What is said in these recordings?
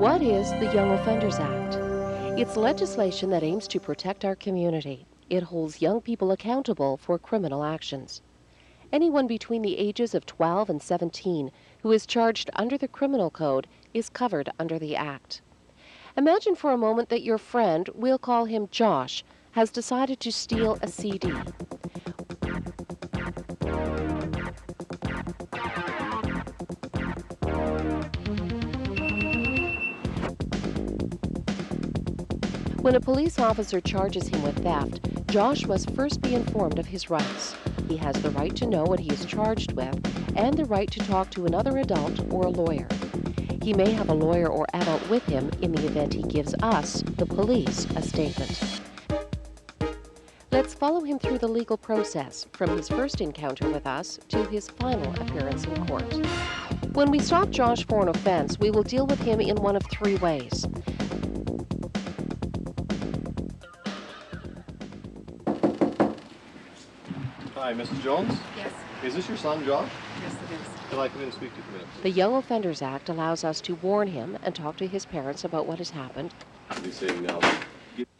What is the Young Offenders Act? It's legislation that aims to protect our community. It holds young people accountable for criminal actions. Anyone between the ages of 12 and 17 who is charged under the criminal code is covered under the Act. Imagine for a moment that your friend, we'll call him Josh, has decided to steal a CD. When a police officer charges him with theft, Josh must first be informed of his rights. He has the right to know what he is charged with and the right to talk to another adult or a lawyer. He may have a lawyer or adult with him in the event he gives us, the police, a statement. Let's follow him through the legal process, from his first encounter with us to his final appearance in court. When we stop Josh for an offense, we will deal with him in one of three ways. Hi, Mrs. Jones? Yes. Is this your son, Josh? Yes, it is. Can I come in and speak to you for a minute? The Young Offenders Act allows us to warn him and talk to his parents about what has happened, What are you saying now?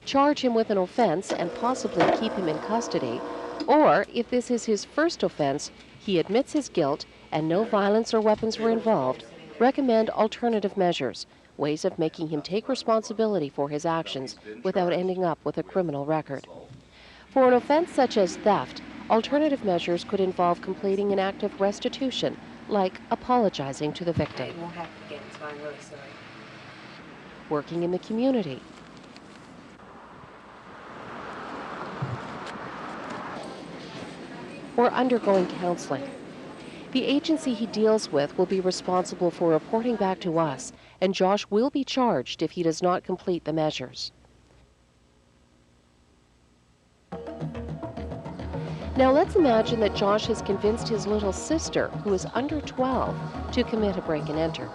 charge him with an offense and possibly keep him in custody, or, if this is his first offense, he admits his guilt and no violence or weapons were involved, recommend alternative measures, ways of making him take responsibility for his actions without ending up with a criminal record. For an offense such as theft, alternative measures could involve completing an act of restitution, like apologizing to the victim. It won't happen again, so I'm really sorry. Working in the community. Or undergoing counseling. The agency he deals with will be responsible for reporting back to us, and Josh will be charged if he does not complete the measures. Now let's imagine that Josh has convinced his little sister, who is under 12, to commit a break and enter.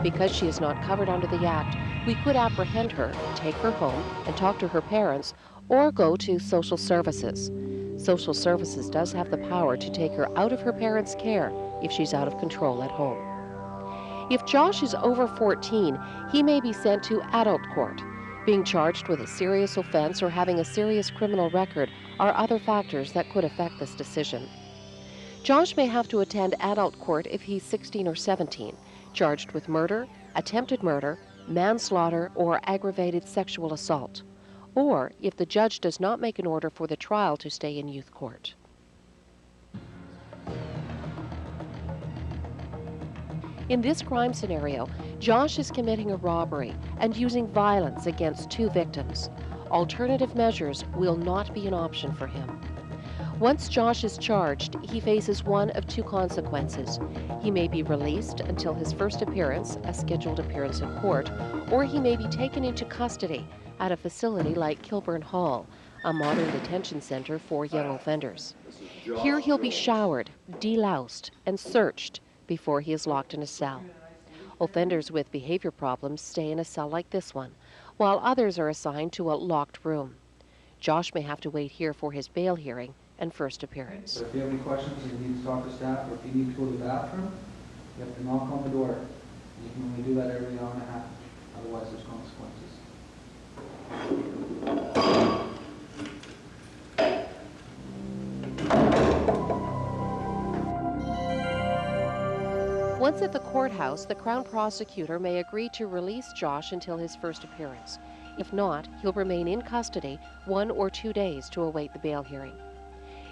Because she is not covered under the Act, we could apprehend her, take her home, and talk to her parents, or go to social services. Social services does have the power to take her out of her parents' care if she's out of control at home. If Josh is over 14, he may be sent to adult court. Being charged with a serious offense or having a serious criminal record are other factors that could affect this decision. Josh may have to attend adult court if he's 16 or 17, charged with murder, attempted murder, manslaughter, or aggravated sexual assault, or if the judge does not make an order for the trial to stay in youth court. In this crime scenario, Josh is committing a robbery and using violence against 2 victims. Alternative measures will not be an option for him. Once Josh is charged, he faces one of 2 consequences. He may be released until his first appearance, a scheduled appearance in court, or he may be taken into custody at a facility like Kilburn Hall, a modern detention center for young offenders. Here he'll be showered, deloused, and searched before he is locked in a cell. Offenders with behavior problems stay in a cell like this one, while others are assigned to a locked room. Josh may have to wait here for his bail hearing and first appearance. So if you have any questions and you need to talk to staff, or if you need to go to the bathroom, you have to knock on the door. You can only do that every hour and a half, otherwise there's consequences. Once at the courthouse, the Crown Prosecutor may agree to release Josh until his first appearance. If not, he'll remain in custody 1 or 2 days to await the bail hearing.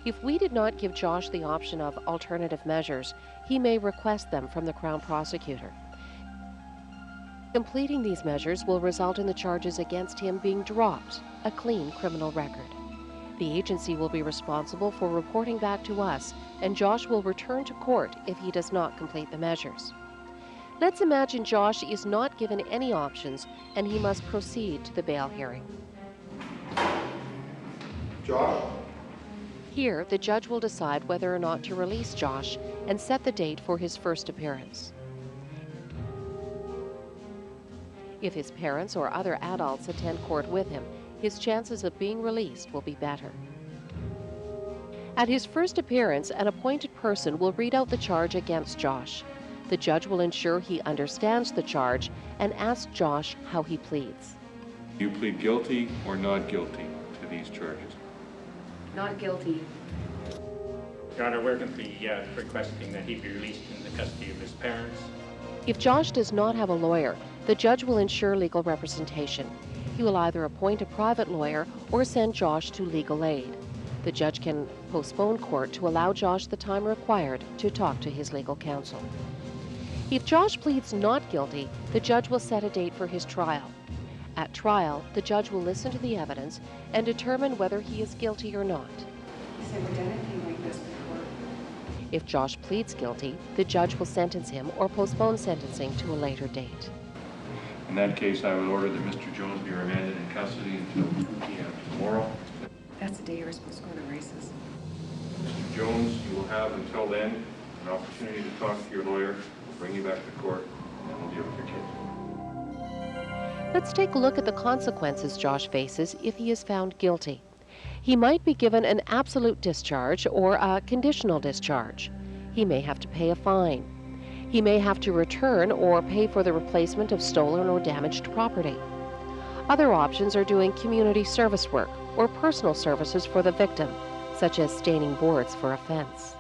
If we did not give Josh the option of alternative measures, he may request them from the Crown Prosecutor. Completing these measures will result in the charges against him being dropped, a clean criminal record. The agency will be responsible for reporting back to us, and Josh will return to court if he does not complete the measures. Let's imagine Josh is not given any options and he must proceed to the bail hearing. Josh? Here, the judge will decide whether or not to release Josh and set the date for his first appearance. If his parents or other adults attend court with him, his chances of being released will be better. At his first appearance, an appointed person will read out the charge against Josh. The judge will ensure he understands the charge and ask Josh how he pleads. Do you plead guilty or not guilty to these charges? Not guilty. Your Honor, we're going to be requesting that he be released in the custody of his parents. If Josh does not have a lawyer, the judge will ensure legal representation. He will either appoint a private lawyer or send Josh to legal aid. The judge can postpone court to allow Josh the time required to talk to his legal counsel. If Josh pleads not guilty, the judge will set a date for his trial. At trial, the judge will listen to the evidence and determine whether he is guilty or not. He's never done anything like this before. If Josh pleads guilty, the judge will sentence him or postpone sentencing to a later date. In that case, I would order that Mr. Jones be remanded in custody until 2 p.m. tomorrow. That's the day you're supposed to go to races. Mr. Jones, you will have until then an opportunity to talk to your lawyer, bring you back to court, and then we'll deal with your case. Let's take a look at the consequences Josh faces if he is found guilty. He might be given an absolute discharge or a conditional discharge. He may have to pay a fine. He may have to return or pay for the replacement of stolen or damaged property. Other options are doing community service work or personal services for the victim, such as staining boards for a fence.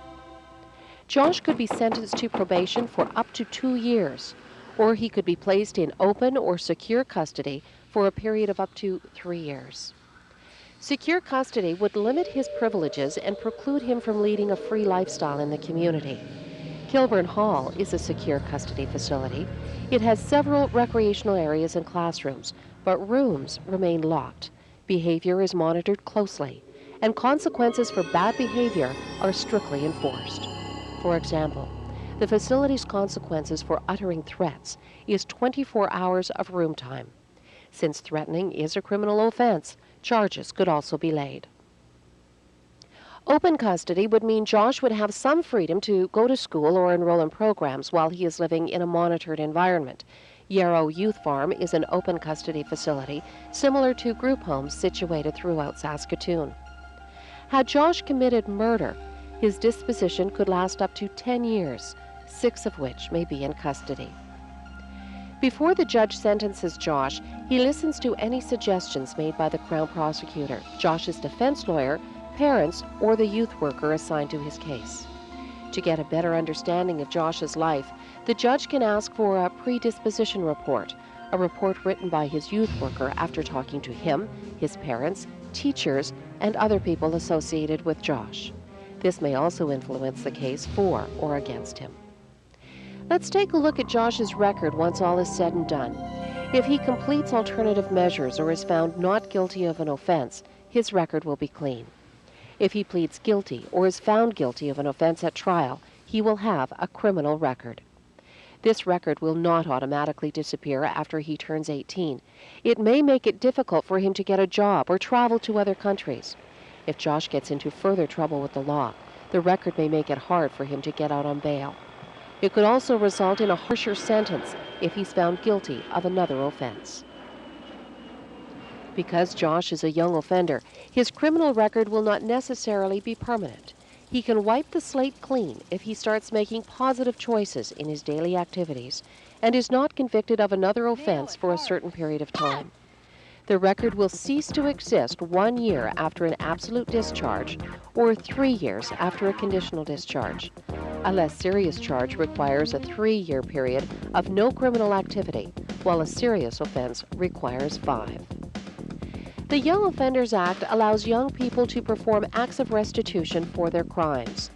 Josh could be sentenced to probation for up to 2 years, or he could be placed in open or secure custody for a period of up to 3 years. Secure custody would limit his privileges and preclude him from leading a free lifestyle in the community. Kilburn Hall is a secure custody facility. It has several recreational areas and classrooms, but rooms remain locked. Behavior is monitored closely, and consequences for bad behavior are strictly enforced. For example, the facility's consequences for uttering threats is 24 hours of room time. Since threatening is a criminal offense, charges could also be laid. Open custody would mean Josh would have some freedom to go to school or enroll in programs while he is living in a monitored environment. Yarrow Youth Farm is an open custody facility similar to group homes situated throughout Saskatoon. Had Josh committed murder, his disposition could last up to 10 years, 6 of which may be in custody. Before the judge sentences Josh, he listens to any suggestions made by the Crown prosecutor, Josh's defense lawyer, parents, or the youth worker assigned to his case. To get a better understanding of Josh's life, the judge can ask for a predisposition report, a report written by his youth worker after talking to him, his parents, teachers, and other people associated with Josh. This may also influence the case for or against him. Let's take a look at Josh's record once all is said and done. If he completes alternative measures or is found not guilty of an offense, his record will be clean. If he pleads guilty or is found guilty of an offense at trial, he will have a criminal record. This record will not automatically disappear after he turns 18. It may make it difficult for him to get a job or travel to other countries. If Josh gets into further trouble with the law, the record may make it hard for him to get out on bail. It could also result in a harsher sentence if he's found guilty of another offense. Because Josh is a young offender, his criminal record will not necessarily be permanent. He can wipe the slate clean if he starts making positive choices in his daily activities and is not convicted of another offense for a certain period of time. The record will cease to exist 1 year after an absolute discharge or 3 years after a conditional discharge. A less serious charge requires a 3-year period of no criminal activity, while a serious offense requires 5. The Young Offenders Act allows young people to perform acts of restitution for their crimes.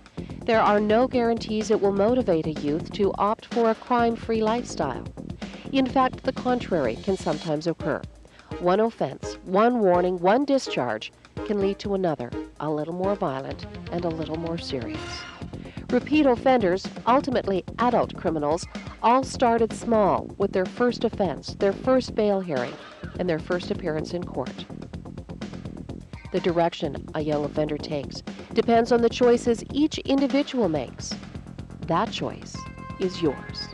There are no guarantees it will motivate a youth to opt for a crime-free lifestyle. In fact, the contrary can sometimes occur. One offense, one warning, one discharge can lead to another, a little more violent and a little more serious. Repeat offenders, ultimately adult criminals, all started small with their first offense, their first bail hearing, and their first appearance in court. The direction a young offender takes depends on the choices each individual makes. That choice is yours.